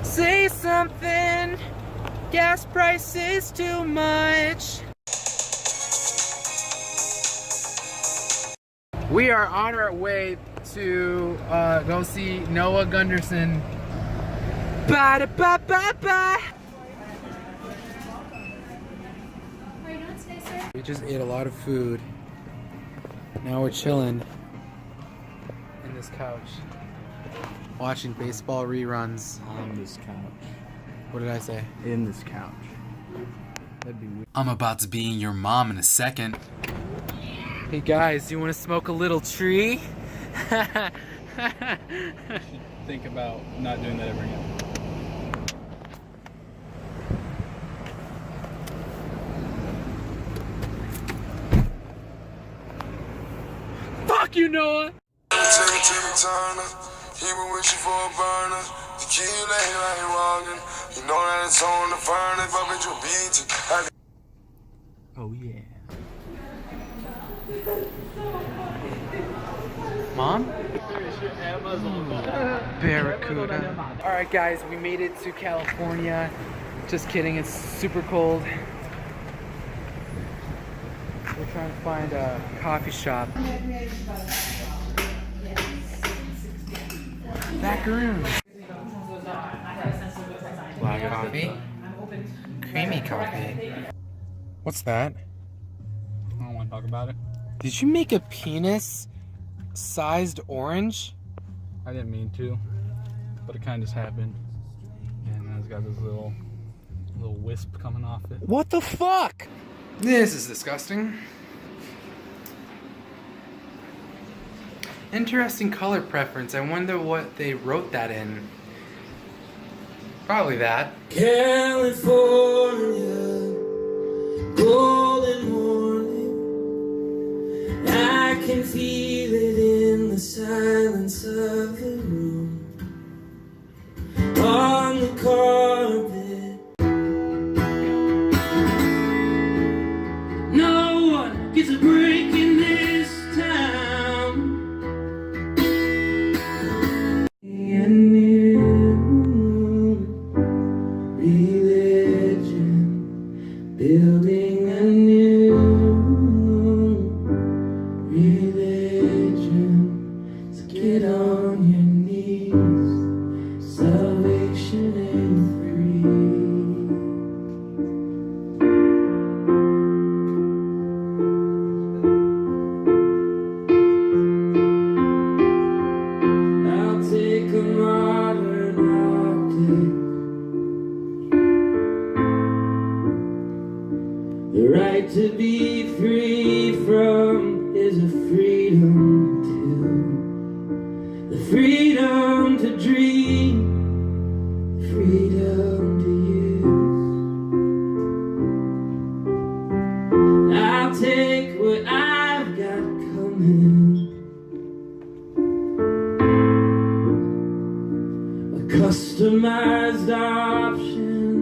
Say something. Gas price is too much. We are on our way to go see Noah Gunderson. Ba-da-ba-ba-ba. We just ate a lot of food. Now we're chilling in this couch, watching baseball reruns. On this couch. What did I say? In this couch. That'd be weird. I'm about to be your mom in a second. Hey guys, you want to smoke a little tree? Think about not doing that ever again. Fuck you, Noah! He been wishing for a burner. The kid like walking. You know that it's on the furnace. Fuck with your beat. Oh yeah. Mom? Barracuda. Alright guys, we made it to California. Just kidding, it's super cold. We're trying to find a coffee shop. Macaroons. Black coffee. Creamy coffee. What's that? I don't want to talk about it. Did you make a penis-sized orange? I didn't mean to, but it kind of just happened. And it's got this little wisp coming off it. What the fuck? This is disgusting. Interesting color preference. I wonder what they wrote that in. Probably that. California, golden morning. I can feel it in the silence of the room. On the carpet, no one gets a break in this town. A new religion, building a new religion. So get on your knees, salvation ain't free. I'll take a modern optic. The right to be free from is a freedom too. The freedom to dream, freedom to use. I'll take what I've got coming. A customized option,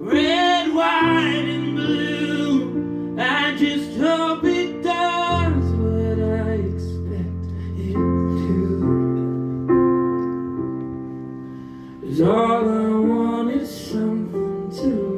red, white, and blue. I just hope it does what I expect it to. 'Cause all I want is something to